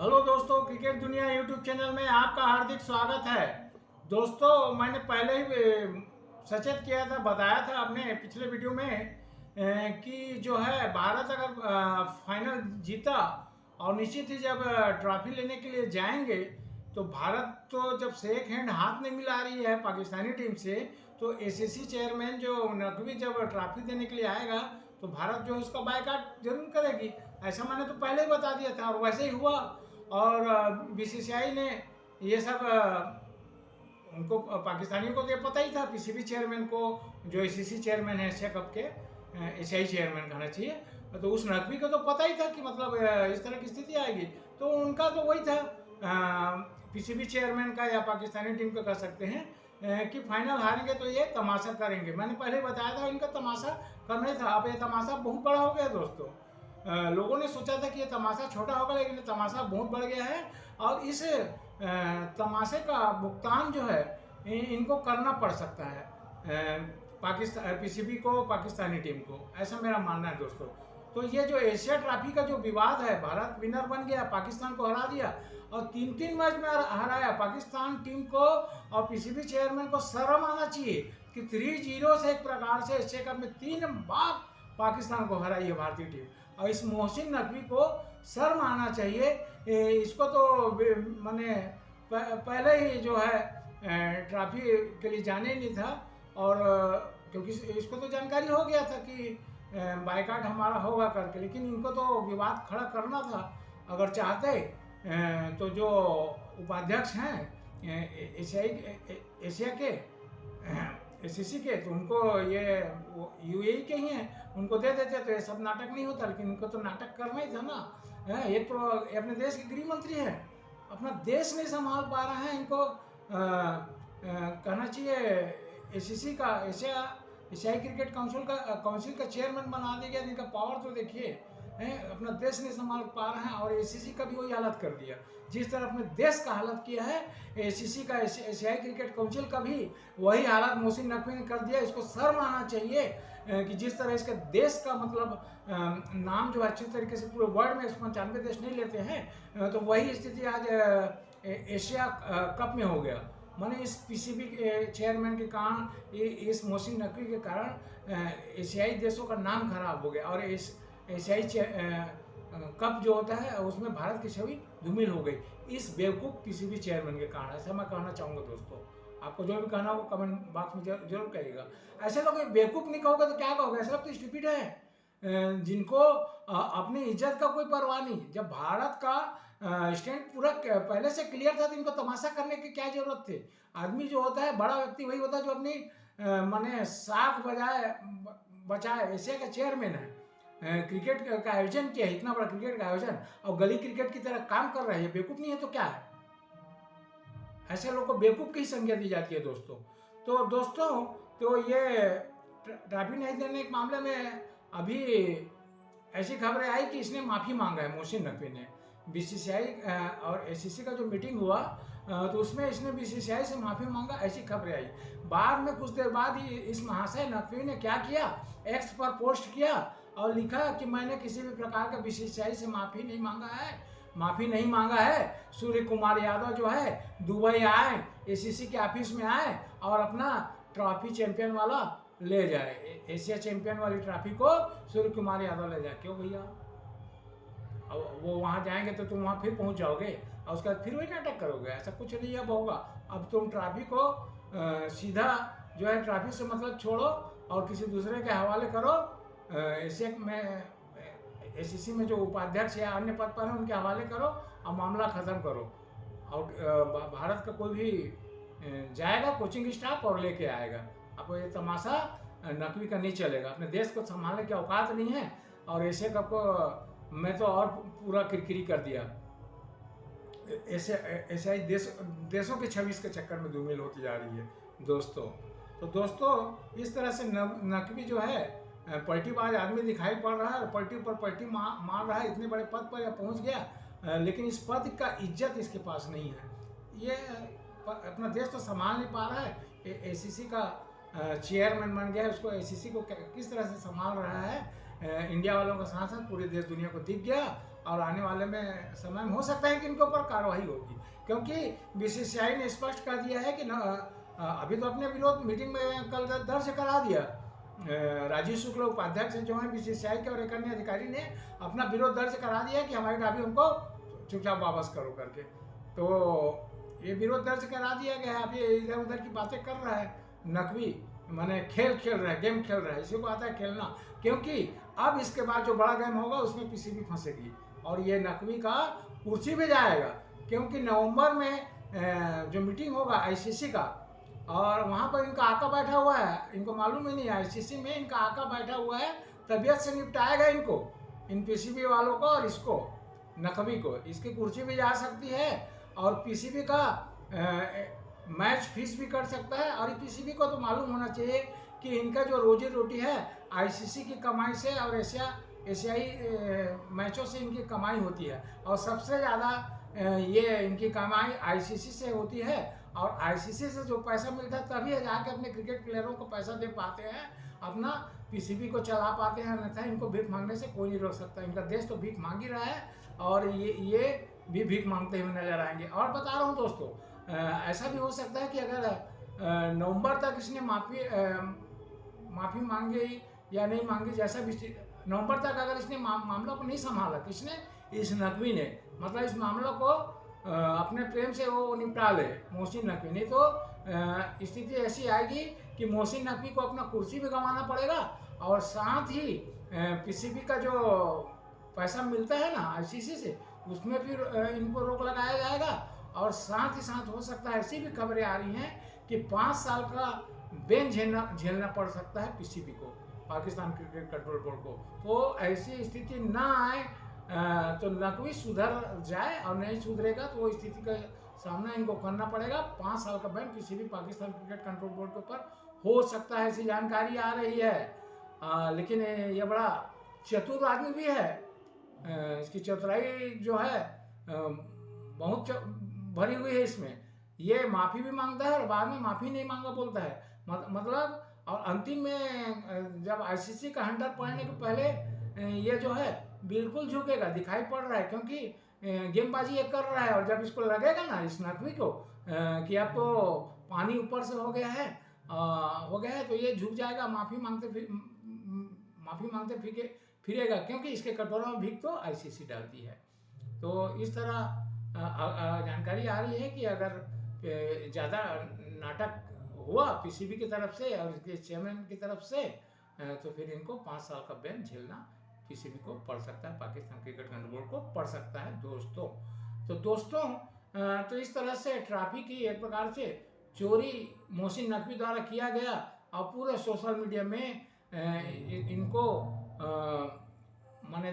Hello दोस्तों, cricket दुनिया YouTube channel में आपका हार्दिक स्वागत है। दोस्तों, मैंने पहले ही सचेत किया था, बताया था अपने पिछले वीडियो में कि जो है भारत अगर फाइनल जीता और निश्चित ही जब ट्रॉफी लेने के लिए जाएंगे तो भारत तो जब शेक हैंड हाथ नहीं मिला रही है पाकिस्तानी टीम से, तो एसीसी चेयरमैन जो नकवी जब ट्रॉफी देने के लिए आएगा तो भारत जो है उसका बायकॉट जरूर करेगी। ऐसा मैंने तो पहले ही बता दिया था और वैसे ही हुआ। और बीसीसीआई ने ये सब उनको पाकिस्तानियों को तो ये पता ही था, पीसीबी चेयरमैन को, जो एसीसी चेयरमैन है एशिया कप के, एशियाई चेयरमैन कहना चाहिए, तो उस नकवी को तो पता ही था कि मतलब इस तरह की स्थिति आएगी। तो उनका तो वही था पीसीबी चेयरमैन का या पाकिस्तानी टीम का कह सकते हैं कि फाइनल हारेंगे तो ये तमाशा करेंगे। मैंने पहले बताया था इनका तमाशा करना ही था। अब ये तमाशा बहुत बड़ा हो गया दोस्तों। लोगों ने सोचा था कि ये तमाशा छोटा होगा, लेकिन ये तमाशा बहुत बढ़ गया है और इस तमाशे का भुगतान जो है इनको करना पड़ सकता है पाकिस्तान पीसीबी को, पाकिस्तानी टीम को, ऐसा मेरा मानना है दोस्तों। तो ये जो एशिया ट्रॉफी का जो विवाद है, भारत विनर बन गया, पाकिस्तान को हरा दिया और 3-3 मैच में हराया पाकिस्तान टीम को, और पीसीबी चेयरमैन को शर्म आना चाहिए कि 3-0 से एक प्रकार से एशिया कप में 3 बार पाकिस्तान को हराई है भारतीय टीम। और इस मोहसिन नकवी को शर्म आना चाहिए। इसको तो मैंने पहले ही जो है ट्रॉफी के लिए जाने नहीं था, और क्योंकि इसको तो जानकारी हो गया था कि बायकॉट हमारा होगा करके, लेकिन इनको तो विवाद खड़ा करना था। अगर चाहते तो जो उपाध्यक्ष हैं एशिया के एसीसी के, तो उनको ये यूएई के ही हैं, उनको दे देते तो ये सब नाटक नहीं होता। लेकिन इनको तो नाटक करना ही था ना। एक तो अपने देश के गृह मंत्री है, अपना देश नहीं संभाल पा रहे हैं, इनको कहना चाहिए एसीसी का, एशियाई क्रिकेट काउंसिल का चेयरमैन बना दिया गया। इनका पावर तो देखिए, अपना देश नहीं संभाल पा रहे हैं और एसीसी का भी वही हालत कर दिया जिस तरह अपने देश का हालत किया है। एसीसी का, एशियाई क्रिकेट काउंसिल का भी वही हालत मोहसिन नकवी ने कर दिया। इसको शर्म आना चाहिए कि जिस तरह इसके देश का मतलब नाम जो अच्छे तरीके से पूरे वर्ल्ड में 95 देश नहीं लेते हैं, तो वही स्थिति आज एशिया कप में हो गया। माने इस पीसीबी चेयरमैन के कारण, इस मोहसिन नकवी के कारण एशियाई देशों का नाम खराब हो गया और इस एशियाई कप जो होता है उसमें भारत की छवि धूमिल हो गई इस बेवकूफ़ पीसीबी चेयरमैन के कारण। ऐसा मैं कहना चाहूँगा दोस्तों। आपको जो भी कहना हो कमेंट बॉक्स में जरूर कहिएगा। ऐसे लोग बेवकूफ़ नहीं कहोगे तो क्या कहोगे? ऐसे लोग तो स्टूपिड है जिनको अपनी इज्जत का कोई परवाह नहीं। जब भारत का स्टैंड पूरा पहले से क्लियर था तो इनको तमाशा करने की क्या जरूरत थी? आदमी जो होता है, बड़ा व्यक्ति वही होता है जो अपनी माने साख बचाए। एशिया का चेयरमैन है, क्रिकेट का आयोजन किया है, इतना बड़ा क्रिकेट का आयोजन, और गली क्रिकेट की तरह काम कर रहे हैं। बेवकूफ़ नहीं है तो क्या है? ऐसे लोग को बेवकूफ़ की संज्ञा दी जाती है दोस्तों। तो दोस्तों, तो ये ट्रॉफी नहीं देने के मामले में अभी ऐसी खबरें आई कि इसने माफ़ी मांगा है मोहसिन नकवी ने। बीसीसीआई और एसीसी का जो मीटिंग हुआ तो उसमें इसने बीसीसीआई से माफ़ी मांगा, ऐसी खबरें आई। बाद में कुछ देर बाद ही इस महाशय नकवी ने क्या किया, एक्स पर पोस्ट किया और लिखा कि मैंने किसी भी प्रकार का बीसीसीआई से माफ़ी नहीं मांगा है। सूर्य कुमार यादव जो है दुबई आए, एसीसी के ऑफिस में आए और अपना ट्रॉफी चैंपियन वाला ले जाए, एशिया चैंपियन वाली ट्रॉफी को सूर्य कुमार यादव ले जाए। क्यों भैया? अब वो वहाँ जाएंगे तो तुम वहाँ फिर पहुँच जाओगे और उसके बाद फिर वही नाटक करोगे? ऐसा कुछ नहीं अब होगा। अब तुम ट्रॉफी को सीधा जो है ट्रॉफी से मतलब छोड़ो और किसी दूसरे के हवाले करो। एशिया में एसीसी में जो उपाध्यक्ष या अन्य पद पर हैं उनके हवाले करो और मामला ख़त्म करो। और भारत का कोई भी जाएगा कोचिंग स्टाफ और लेके आएगा। अब ये तमाशा नकवी का नहीं चलेगा। अपने देश को संभालने की औकात नहीं है और एशिया कप को मैं तो और पूरा किरकिरी कर दिया। एशियाई देशों की छवि के चक्कर में धूमिल होती जा रही है दोस्तों। तो दोस्तों, इस तरह से नकवी जो है पलटीबाज आदमी दिखाई पड़ रहा है और पलटी पर पलटी मार रहा है। इतने बड़े पद पर यह पहुंच गया, लेकिन इस पद का इज्जत इसके पास नहीं है। ये अपना देश तो संभाल नहीं पा रहा है। एसीसी का चेयरमैन बन गया है, उसको एसीसी को किस तरह से संभाल रहा है इंडिया वालों का साथ साथ पूरे देश दुनिया को दिख गया और आने वाले में समय में हो सकता है कि इनके ऊपर कार्रवाई होगी, क्योंकि बीसीसीआई ने स्पष्ट कर दिया है कि अभी तो अपने विरोध मीटिंग में कल दर्ज करा दिया। राजीव शुक्ल उपाध्यक्ष जो हैं बीसीसीआई के और एक अन्य अधिकारी ने अपना विरोध दर्ज करा दिया कि हमारी ट्रॉफी हमको चुपचाप वापस करो करके। तो ये विरोध दर्ज करा दिया गया है। अब ये इधर उधर की बातें कर रहा है नकवी, माने खेल रहा है, गेम खेल रहा है, इसी को आता है खेलना। क्योंकि अब इसके बाद जो बड़ा गेम होगा उसमें पीसीबी फंसेगी और ये नकवी का कुर्सी भी जाएगा, क्योंकि नवंबर में जो मीटिंग होगा आईसीसी का, और वहाँ पर इनका आका बैठा हुआ है, इनको मालूम ही नहीं है आईसीसी में इनका आका बैठा हुआ है, तबीयत से निपटाएगा इनको, इन पीसीबी वालों को और इसको नकवी को, इसकी कुर्सी भी जा सकती है और पीसीबी का मैच फीस भी कर सकता है। और पीसीबी को तो मालूम होना चाहिए कि इनका जो रोजी रोटी है आईसीसी की कमाई से और एशियाई मैचों से इनकी कमाई होती है, और सबसे ज़्यादा ये इनकी कमाई आईसीसी से होती है। और आईसीसी से जो पैसा मिलता है तभी जाके अपने क्रिकेट प्लेयरों को पैसा दे पाते हैं, अपना पीसीबी को चला पाते हैं, अन्यथा इनको भीख मांगने से कोई नहीं रोक सकता। इनका देश तो भीख मांग ही रहा है और ये भी भीख मांगते हुए नजर आएंगे। और बता रहा हूँ दोस्तों, ऐसा भी हो सकता है कि अगर नवंबर तक इसने माफ़ी मांगी या नहीं मांगी, जैसा भी नवंबर तक अगर इसने मामला को नहीं संभाला, किसने, इस नकवी ने, मतलब इस मामला को अपने प्रेम से वो निपटा ले मोहसिन नकवी, नहीं तो स्थिति ऐसी आएगी कि मोहसिन नकवी को अपना कुर्सी भी गंवाना पड़ेगा और साथ ही पीसीबी का जो पैसा मिलता है ना आईसीसी से, उसमें फिर इनको रोक लगाया जाएगा। और साथ ही साथ हो सकता है, ऐसी भी खबरें आ रही हैं कि 5 साल का बैन झेलना पड़ सकता है पीसीबी को, पाकिस्तान क्रिकेट कंट्रोल बोर्ड को। तो ऐसी स्थिति ना आए तो नकवी सुधर जाए, और नहीं सुधरेगा तो वो स्थिति का सामना इनको करना पड़ेगा। 5 साल का ban PCB Pakistan cricket control board के ऊपर हो सकता है, ऐसी जानकारी आ रही है। लेकिन ये बड़ा चतुर आदमी भी है, इसकी चतुराई जो है बहुत भरी हुई है इसमें। ये माफ़ी भी मांगता है और बाद में माफ़ी नहीं मांगा बोलता है, मतलब। और अंतिम में जब आईसीसी का हंटर पड़ने के पहले ये जो है बिल्कुल झुकेगा, दिखाई पड़ रहा है, क्योंकि गेंदबाजी ये कर रहा है। और जब इसको लगेगा ना, इस नकवी को, कि अब तो पानी ऊपर से हो गया है तो ये झुक जाएगा, माफ़ी मांगते फिरेगा, क्योंकि इसके कटोरा में भीख तो आईसीसी डालती है। तो इस तरह जानकारी आ रही है कि अगर ज़्यादा नाटक हुआ पीसीबी की तरफ से और इसके चेयरमैन की तरफ से, तो फिर इनको 5 साल का बैन झेलना पीसीबी को पड़ सकता है, पाकिस्तान क्रिकेट कंट्रोल बोर्ड को पड़ सकता है दोस्तों। तो दोस्तों, तो इस तरह से ट्रॉफी की एक प्रकार से चोरी मोहसिन नकवी द्वारा किया गया, और पूरे सोशल मीडिया में इनको माने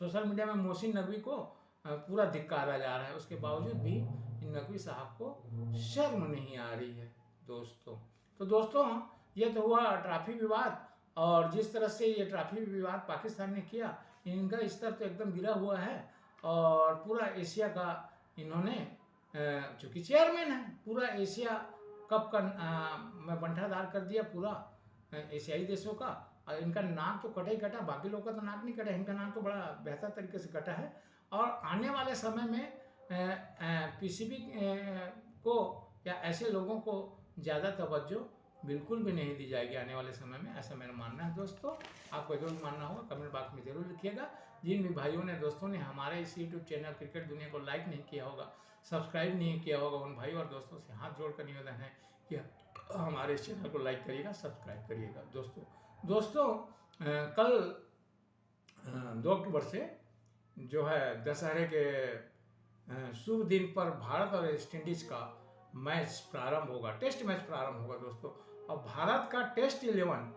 सोशल मीडिया में मोहसिन नकवी को पूरा धिक्कारा जा रहा है। उसके बावजूद भी इन नकवी साहब को शर्म नहीं आ रही है दोस्तों। तो दोस्तों, ये तो हुआ ट्रॉफी विवाद, और जिस तरह से ये ट्रॉफी विवाद पाकिस्तान ने किया, इनका स्तर तो एकदम गिरा हुआ है। और पूरा एशिया का इन्होंने, चूँकि चेयरमैन है, पूरा एशिया कप का में बंटाधार कर दिया पूरा एशियाई देशों का। और इनका नाक तो कटा ही कटा, बाकी लोगों का तो नाक नहीं कटा, इनका नाक तो बड़ा बेहतर तरीके से कटा है। और आने वाले समय में पीसीबी को या ऐसे लोगों को ज़्यादा तवज्जो बिल्कुल भी नहीं दी जाएगी आने वाले समय में, ऐसा मेरा मानना है दोस्तों। आपको जो भी मानना होगा कमेंट बॉक्स में ज़रूर लिखिएगा। जिन भी भाइयों ने, दोस्तों ने हमारे इस यूट्यूब चैनल क्रिकेट दुनिया को लाइक नहीं किया होगा, सब्सक्राइब नहीं किया होगा, उन भाइयों और दोस्तों से हाथ जोड़कर निवेदन है कि हमारे इस चैनल को लाइक करिएगा, सब्सक्राइब करिएगा दोस्तों। कल 2 अक्टूबर से जो है दशहरे के शुभ दिन पर भारत और वेस्ट इंडीज का मैच प्रारंभ होगा, टेस्ट मैच प्रारंभ होगा दोस्तों। और भारत का टेस्ट 11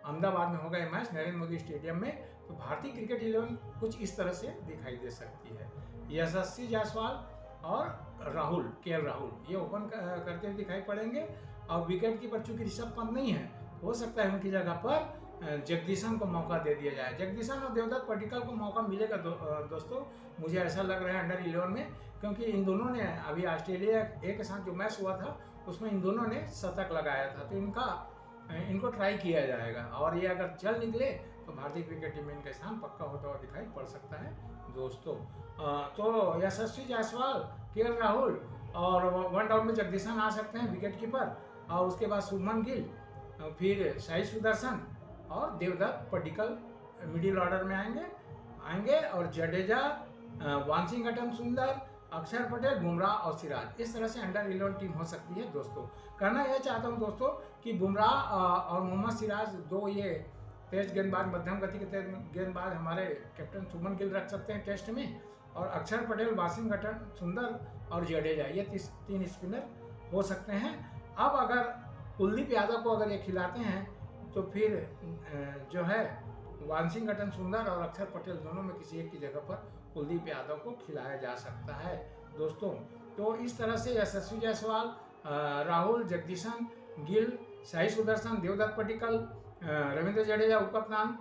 अहमदाबाद में होगा ये मैच, नरेंद्र मोदी स्टेडियम में। तो भारतीय क्रिकेट 11 कुछ इस तरह से दिखाई दे सकती है। यशस्वी जायसवाल और राहुल, केएल राहुल, ये ओपन करते हुए दिखाई पड़ेंगे। और विकेट कीपर चूंकि ऋषभ पंत नहीं है, हो सकता है उनकी जगह पर जगदीशन को मौका दे दिया जाए। जगदीशन और देवदत्त पट्टिकल को मौका मिलेगा दोस्तों, मुझे ऐसा लग रहा है अंडर 11 में, क्योंकि इन दोनों ने अभी ऑस्ट्रेलिया ए के साथ जो मैच हुआ था उसमें इन दोनों ने शतक लगाया था। तो इनको ट्राई किया जाएगा, और ये अगर चल निकले तो भारतीय क्रिकेट टीम में इनका स्थान पक्का होता हुआ दिखाई पड़ सकता है दोस्तों। तो यशस्वी जायसवाल, केएल राहुल और वन डाउन में जगदीशन आ सकते हैं विकेट कीपर, और उसके बाद शुभमन गिल, फिर साई सुदर्शन और देवदत्त पडिक्कल मिडिल ऑर्डर में आएंगे और जडेजा, वाशिंगटन सुंदर, अक्षर पटेल, बुमराह और सिराज, इस तरह से अंडर 11 टीम हो सकती है दोस्तों। कहना यह चाहता हूं दोस्तों कि बुमराह और मोहम्मद सिराज, दो ये तेज गेंदबाज, मध्यम गति के तेज गेंदबाज हमारे कैप्टन शुभमन गिल रख सकते हैं टेस्ट में, और अक्षर पटेल, वाशिंगटन सुंदर और जडेजा, ये 3 स्पिनर हो सकते हैं। अब अगर कुलदीप यादव को अगर ये खिलाते हैं तो फिर जो है वाशिंगटन सुंदर और अक्षर पटेल दोनों में किसी एक की जगह पर कुलदीप यादव को खिलाया जा सकता है दोस्तों। तो इस तरह से यशस्वी जायसवाल, राहुल, जगदीशन, गिल, साई सुदर्शन, देवदत्त पडिक्कल, रविंद्र जडेजा, उपकप्तान,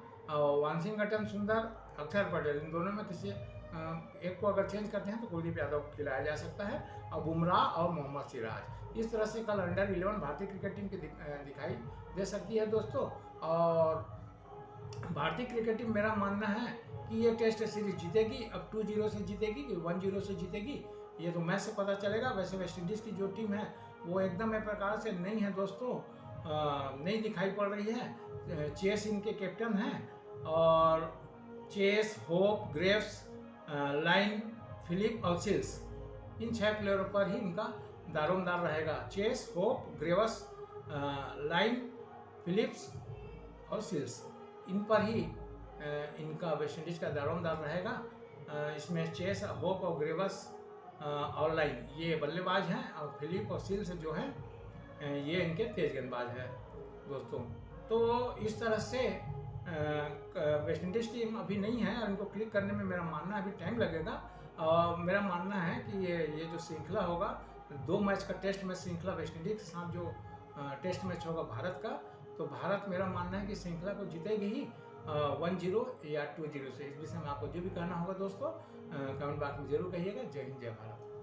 वाशिंगटन सुंदर, अक्षर पटेल, इन दोनों में किसी एक को अगर चेंज करते हैं तो कुलदीप यादव को खिलाया जा सकता है, और बुमराह और मोहम्मद सिराज, इस तरह से कल अंडर 11 भारतीय क्रिकेट टीम की दिखाई दे सकती है दोस्तों। और भारतीय क्रिकेट टीम, मेरा मानना है कि ये टेस्ट सीरीज जीतेगी। अब 2-0 से जीतेगी कि 1-0 से जीतेगी, ये तो मैच से पता चलेगा। वैसे वेस्ट इंडीज़ की जो टीम है वो एकदम एक प्रकार से नहीं है दोस्तों, नहीं दिखाई पड़ रही है। चेस इनके कैप्टन हैं, और Chase, Hope, Graves, Lyne, Philip और सिल्स, इन 6 प्लेयरों पर ही इनका दारोमदार रहेगा। Chase, Hope, Graves, Lyne, Phillips और सिल्स, इन पर ही इनका वेस्ट इंडीज़ का दारोमदार रहेगा। इसमें चेस, होप और ग्रेव्स और लाइन ये बल्लेबाज हैं, और फिलिप और सिल्स जो हैं ये इनके तेज गेंदबाज हैं दोस्तों। तो इस तरह से वेस्ट इंडीज़ टीम अभी नहीं है, और इनको क्लिक करने में मेरा मानना अभी टाइम लगेगा। और मेरा मानना है कि ये जो श्रृंखला होगा, 2 मैच का टेस्ट मैच श्रृंखला वेस्ट इंडीज़ के साथ जो टेस्ट मैच होगा भारत का, तो भारत, मेरा मानना है कि श्रृंखला को जीतेगी ही 1-0 या 2-0 से। इस विषय में आपको जो भी कहना होगा दोस्तों कमेंट बॉक्स में जरूर कहिएगा। जय हिंद, जय भारत।